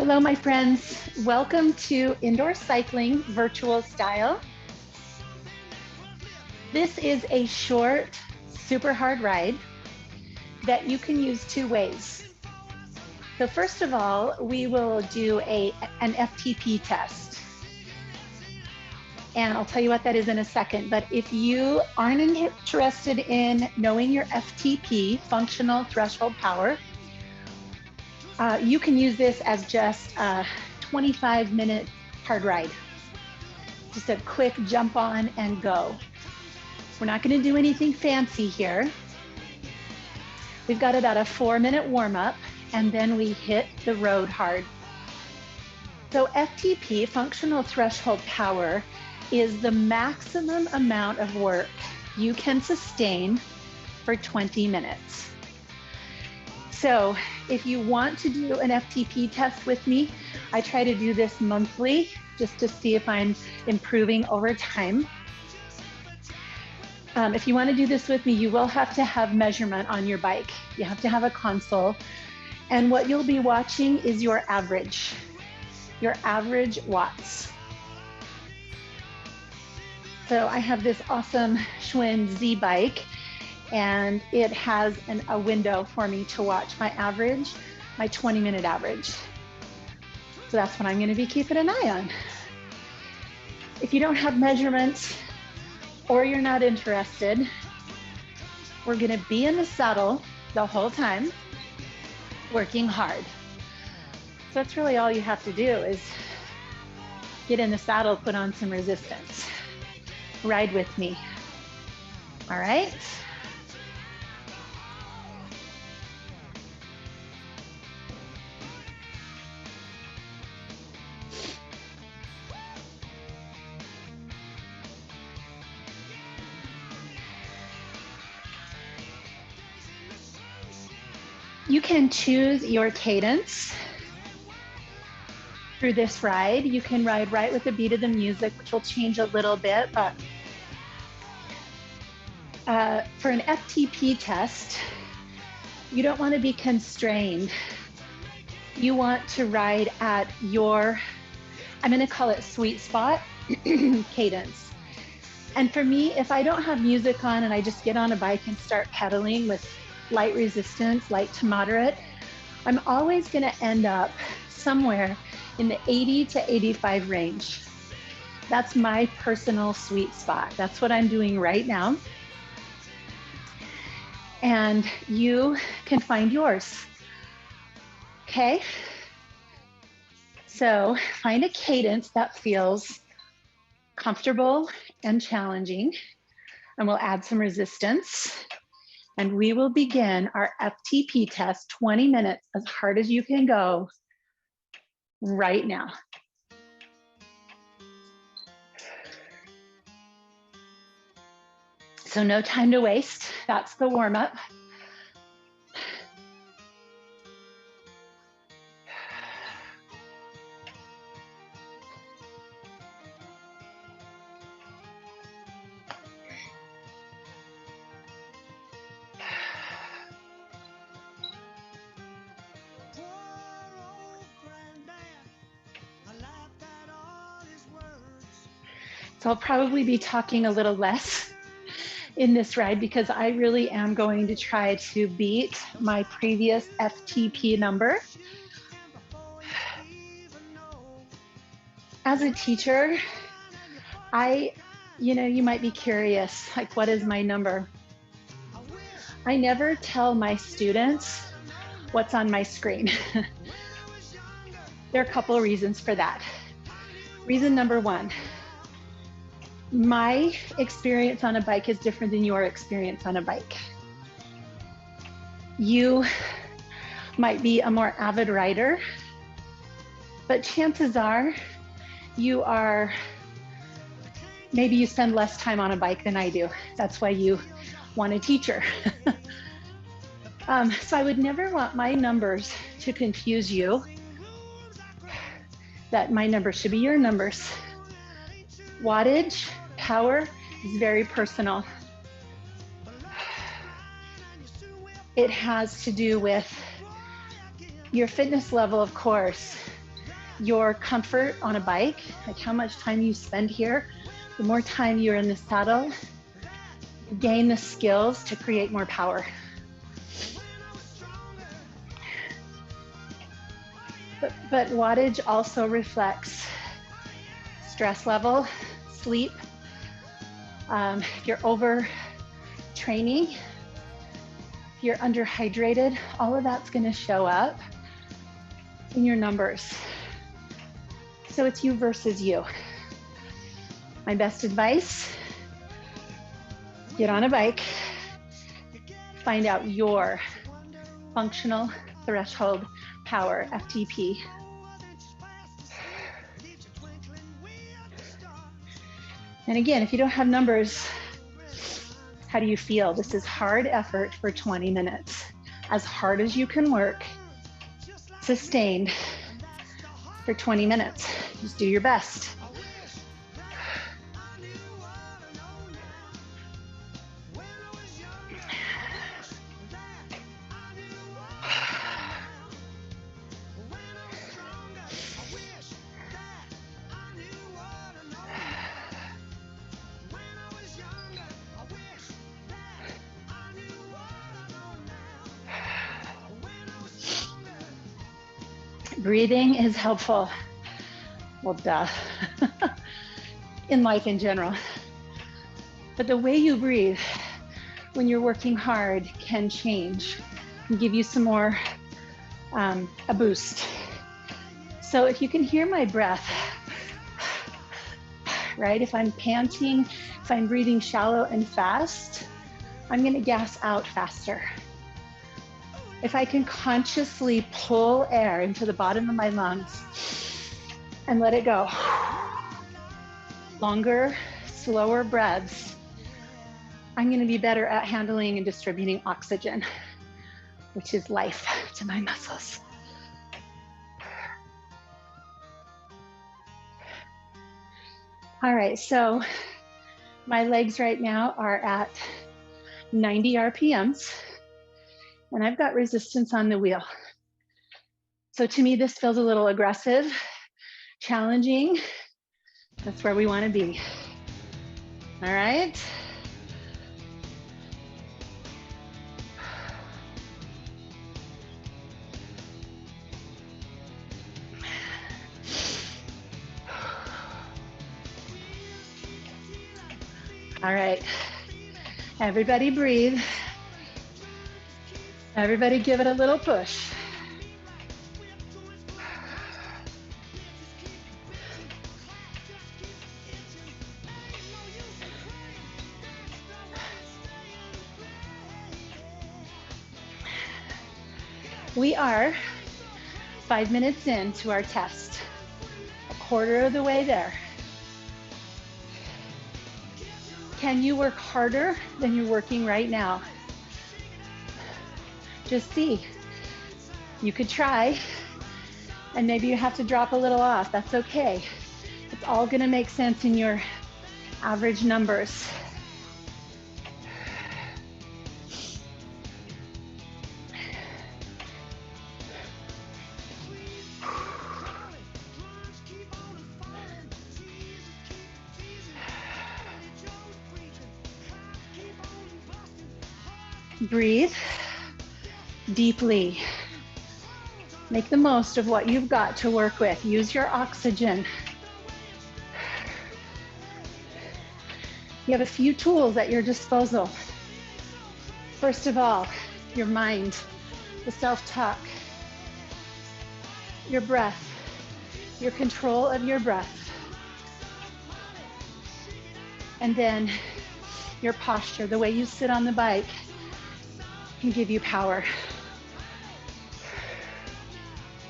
Hello, my friends. Welcome to Indoor Cycling Virtual Style. This is a short, super hard ride that you can use two ways. So first of all, we will do an FTP test. And I'll tell you what that is in a second. But if you aren't interested in knowing your FTP, functional threshold power, you can use this as just a 25-minute hard ride. Just a quick jump on and go. We're not going to do anything fancy here. We've got about a 4-minute warm-up, and then we hit the road hard. So FTP, functional threshold power, is the maximum amount of work you can sustain for 20 minutes. So if you want to do an FTP test with me, I try to do this monthly just to see if I'm improving over time. If you want to do this with me, you will have to have measurement on your bike. You have to have a console. And what you'll be watching is your average watts. So I have this awesome Schwinn Z bike, and it has a window for me to watch my average, my 20-minute average. So that's what I'm going to be keeping an eye on. If you don't have measurements or you're not interested, we're going to be in the saddle the whole time, working hard. So that's really all you have to do is get in the saddle, put on some resistance. Ride with me. All right? You can choose your cadence through this ride. You can ride right with the beat of the music, which will change a little bit, but for an FTP test, you don't want to be constrained. You want to ride at your, I'm going to call it sweet spot cadence. And for me, if I don't have music on and I just get on a bike and start pedaling with light resistance, light to moderate, I'm always going to end up somewhere in the 80 to 85 range. That's my personal sweet spot. That's what I'm doing right now. And you can find yours. Okay? So find a cadence that feels comfortable and challenging, and we'll add some resistance. And we will begin our FTP test, 20 minutes, as hard as you can go right now. So no time to waste. That's the warm-up. So I'll probably be talking a little less in this ride because I really am going to try to beat my previous FTP number. As a teacher, you might be curious, like, what is my number? I never tell my students what's on my screen. There are a couple of reasons for that. Reason number one, my experience on a bike is different than your experience on a bike. You might be a more avid rider, but chances are maybe you spend less time on a bike than I do. That's why you want a teacher. So I would never want my numbers to confuse you, that my numbers should be your numbers. Wattage, power is very personal. It has to do with your fitness level, of course, your comfort on a bike, like how much time you spend here. The more time you're in the saddle, you gain the skills to create more power. But wattage also reflects stress level, sleep. If you're over training, if you're underhydrated, all of that's going to show up in your numbers. So it's you versus you. My best advice, get on a bike, find out your functional threshold power, FTP. And again, if you don't have numbers, how do you feel? This is hard effort for 20 minutes. As hard as you can work, sustained for 20 minutes. Just do your best. Breathing is helpful. Well, duh. In life in general. But the way you breathe when you're working hard can change and give you some more, a boost. So if you can hear my breath, right? If I'm panting, if I'm breathing shallow and fast, I'm gonna gas out faster. If I can consciously pull air into the bottom of my lungs and let it go, longer, slower breaths, I'm gonna be better at handling and distributing oxygen, which is life to my muscles. All right, so my legs right now are at 90 RPMs. And I've got resistance on the wheel. So to me, this feels a little aggressive, challenging. That's where we want to be. All right. All right. Everybody breathe. Everybody give it a little push. We are 5 minutes into our test, a quarter of the way there. Can you work harder than you're working right now? Just see. You could try, and maybe you have to drop a little off. That's okay. It's all gonna make sense in your average numbers. Breathe deeply. Make the most of what you've got to work with. Use your oxygen. You have a few tools at your disposal. First of all, your mind, the self-talk, your breath, your control of your breath, and then your posture, the way you sit on the bike can give you power.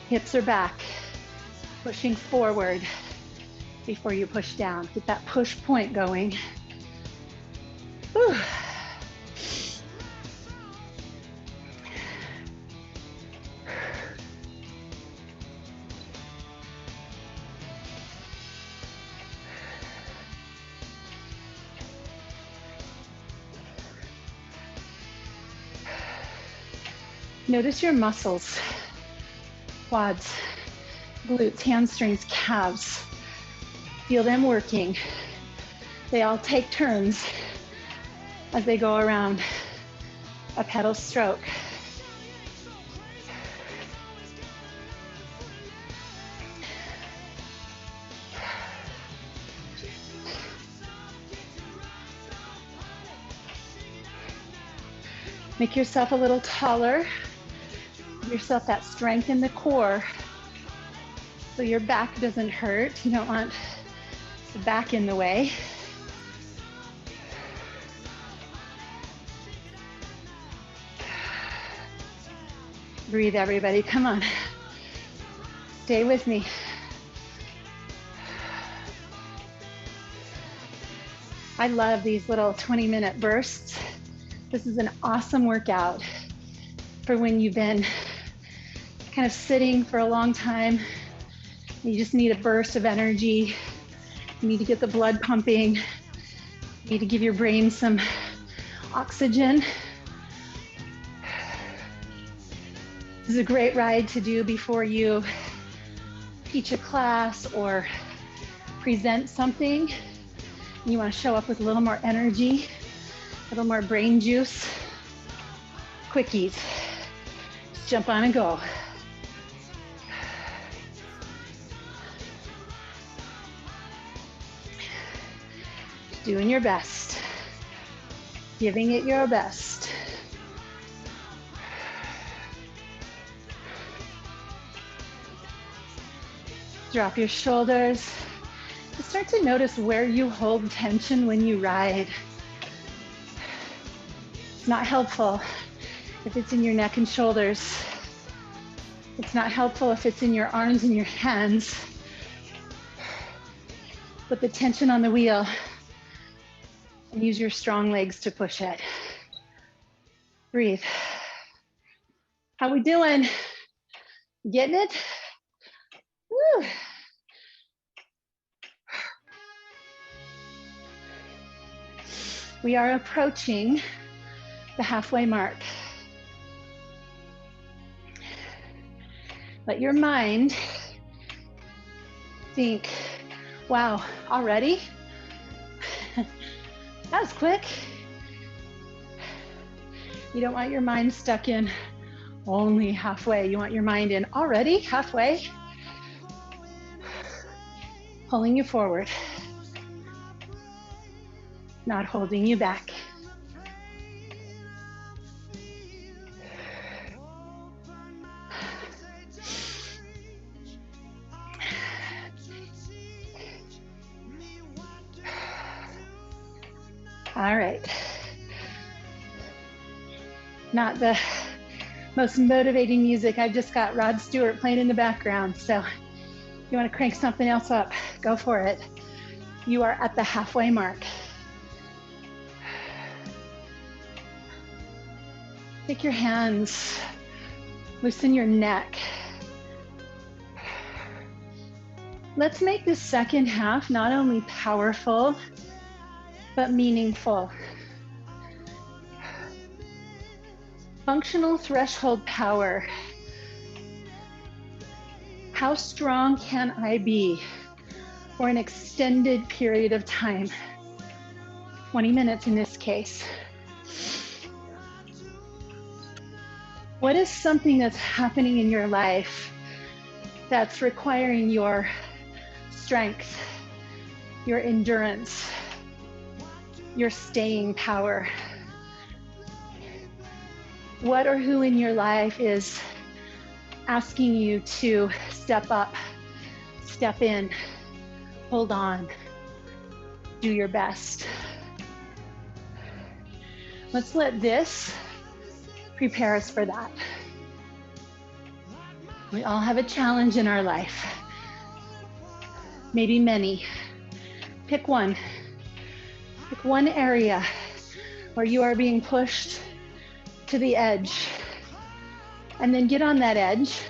Hips are back, pushing forward before you push down. Get that push point going. Whew. Notice your muscles, quads, glutes, hamstrings, calves. Feel them working. They all take turns as they go around a pedal stroke. Make yourself a little taller. Give yourself that strength in the core so your back doesn't hurt. You don't want the back in the way. Breathe, everybody. Come on. Stay with me. I love these little 20-minute bursts. This is an awesome workout for when you've been kind of sitting for a long time. You just need a burst of energy. You need to get the blood pumping. You need to give your brain some oxygen. This is a great ride to do before you teach a class or present something. You want to show up with a little more energy, a little more brain juice. Quickies. Just jump on and go. Doing your best. Giving it your best. Drop your shoulders. Start to notice where you hold tension when you ride. It's not helpful if it's in your neck and shoulders. It's not helpful if it's in your arms and your hands. Put the tension on the wheel and use your strong legs to push it. Breathe. How we doing? Getting it? Woo. We are approaching the halfway mark. Let your mind think, wow, already? That was quick. You don't want your mind stuck in only halfway. You want your mind in already, halfway, pulling you forward, not holding you back. All right. Not the most motivating music. I've just got Rod Stewart playing in the background. So if you want to crank something else up, go for it. You are at the halfway mark. Take your hands, loosen your neck. Let's make this second half not only powerful, but meaningful. Functional threshold power. How strong can I be for an extended period of time? 20 minutes in this case. What is something that's happening in your life that's requiring your strength, your endurance, your staying power? What or who in your life is asking you to step up, step in, hold on, do your best? Let's let this prepare us for that. We all have a challenge in our life, maybe many. Pick one. Pick one area where you are being pushed to the edge, and then get on that edge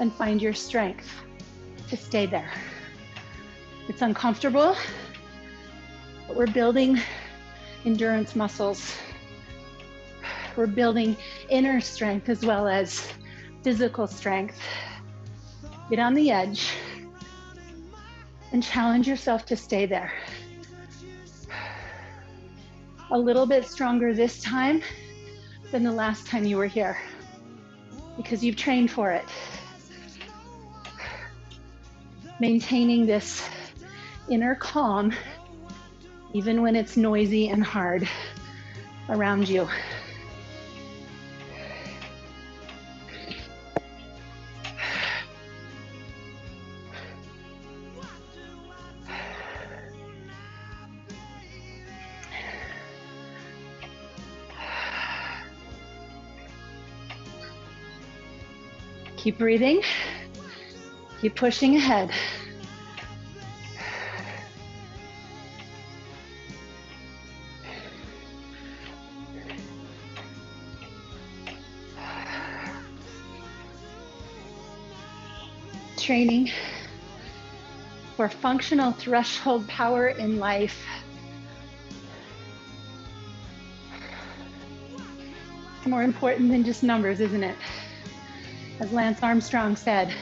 and find your strength to stay there. It's uncomfortable, but we're building endurance muscles. We're building inner strength as well as physical strength. Get on the edge and challenge yourself to stay there. A little bit stronger this time than the last time you were here, because you've trained for it. Maintaining this inner calm, even when it's noisy and hard around you. Keep breathing, keep pushing ahead. Training for functional threshold power in life. It's more important than just numbers, isn't it? As Lance Armstrong said,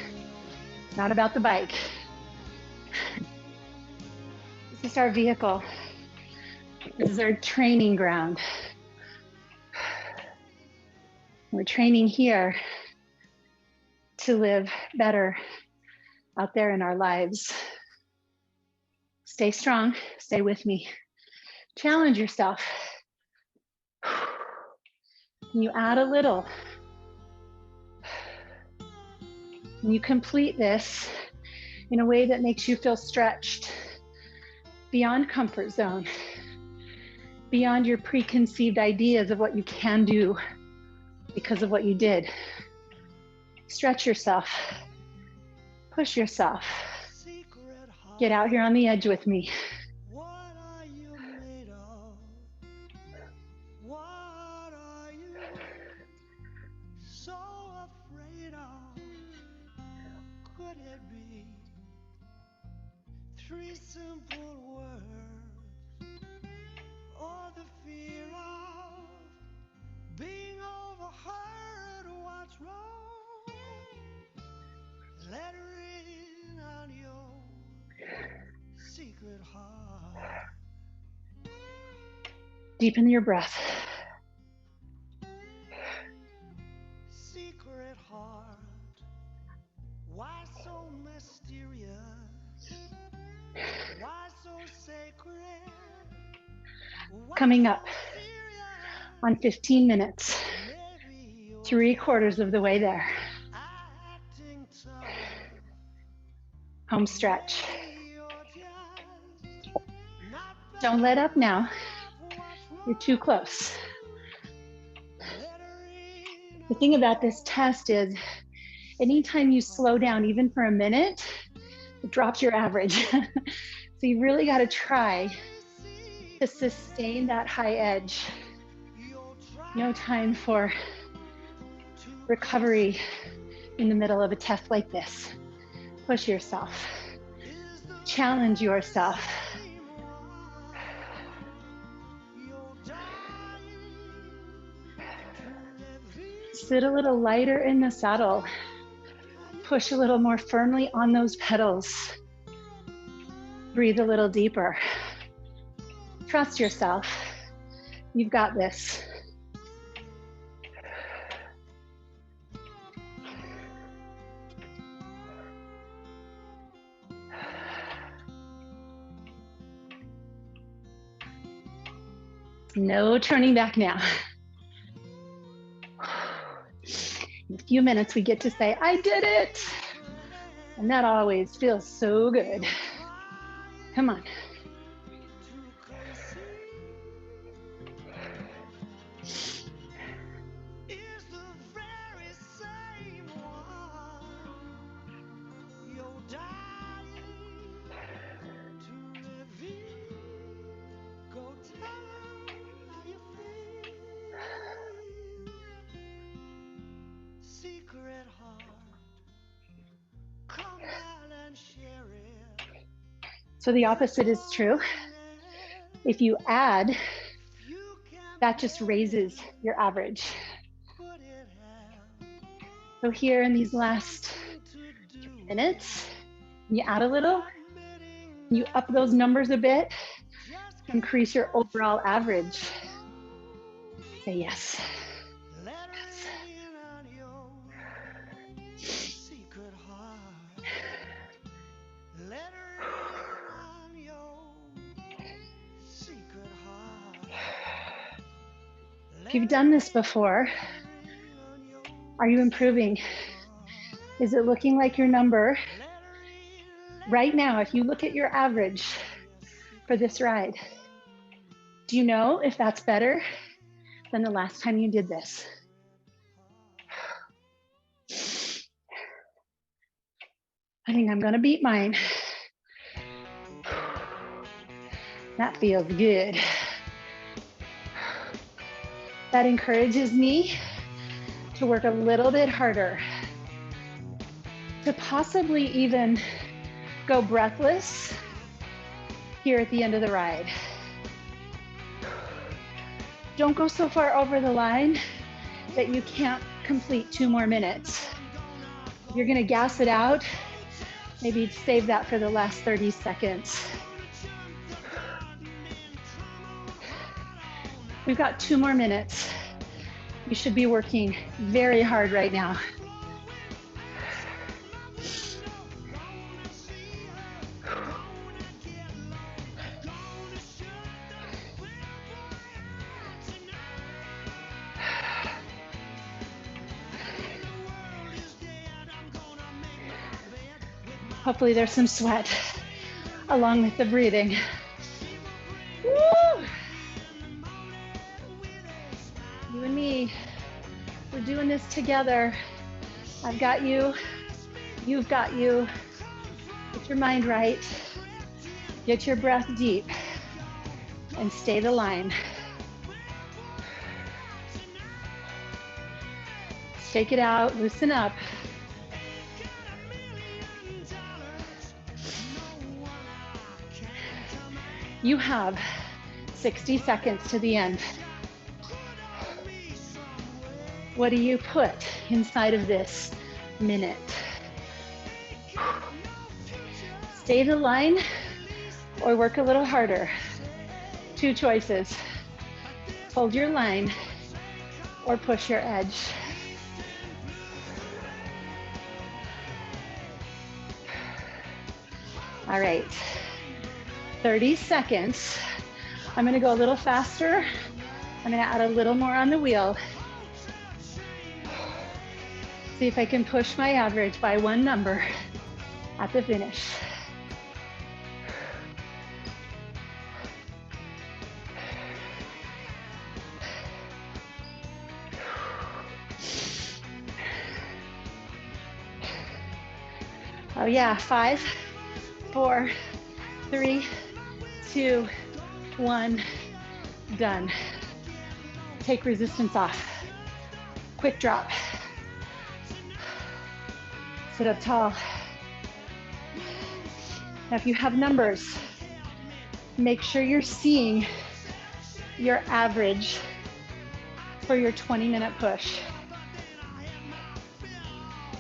it's not about the bike. This is our vehicle. This is our training ground. We're training here to live better out there in our lives. Stay strong, stay with me. Challenge yourself. Can you add a little? Can you complete this in a way that makes you feel stretched beyond comfort zone, beyond your preconceived ideas of what you can do because of what you did? Stretch yourself, push yourself. Get out here on the edge with me. Three simple words, or the fear of being overheard. What's wrong? Let her in on your secret heart. Deepen your breath. Secret heart, why so mysterious? Why so sacred? Coming up on 15 minutes, 3/4 of the way there. Home stretch. Don't let up now. You're too close. The thing about this test is anytime you slow down even for a minute, it drops your average. So you really got to try to sustain that high edge. No time for recovery in the middle of a test like this. Push yourself. Challenge yourself. Sit a little lighter in the saddle. Push a little more firmly on those pedals. Breathe a little deeper. Trust yourself. You've got this. No turning back now. In a few minutes, we get to say, I did it. And that always feels so good. Come on. So the opposite is true. If you add, that just raises your average. So here in these last minutes. You add a little, you up those numbers a bit, increase your overall average. Say yes. If you've done this before, are you improving? Is it looking like your number? Right now, if you look at your average for this ride, do you know if that's better than the last time you did this? I think I'm gonna beat mine. That feels good. That encourages me to work a little bit harder, to possibly even go breathless here at the end of the ride. Don't go so far over the line that you can't complete 2 more minutes. If you're gonna gas it out, maybe save that for the last 30 seconds. We've got 2 more minutes. You should be working very hard right now. Hopefully there's some sweat along with the breathing. Woo! You and me, we're doing this together. I've got you, you've got you. Get your mind right, get your breath deep, and stay the line. Shake it out, loosen up. You have 60 seconds to the end. What do you put inside of this minute? Stay the line or work a little harder. 2 choices. Hold your line or push your edge. All right, 30 seconds. I'm gonna go a little faster. I'm gonna add a little more on the wheel. See if I can push my average by 1 number at the finish. Oh yeah, 5, 4, 3, 2, 1, done. Take resistance off. Quick drop. Sit up tall. Now, if you have numbers, make sure you're seeing your average for your 20-minute push.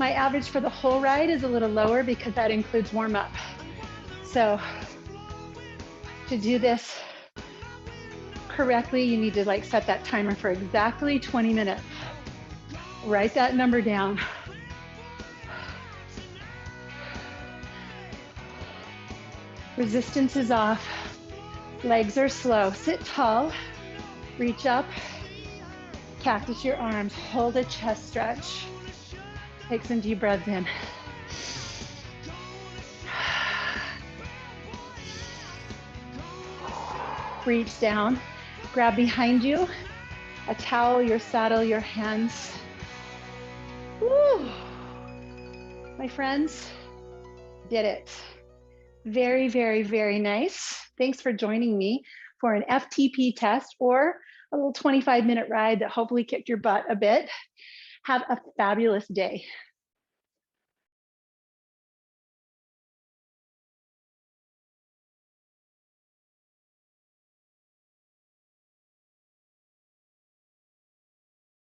My average for the whole ride is a little lower because that includes warm up. So to do this correctly, you need to set that timer for exactly 20 minutes. Write that number down. Resistance is off. Legs are slow. Sit tall. Reach up. Cactus your arms. Hold a chest stretch. Take some deep breaths in. Reach down. Grab behind you. A towel, your saddle, your hands. Woo! My friends, did it. Very, very, very nice. Thanks for joining me for an FTP test or a little 25-minute ride that hopefully kicked your butt a bit. Have a fabulous day.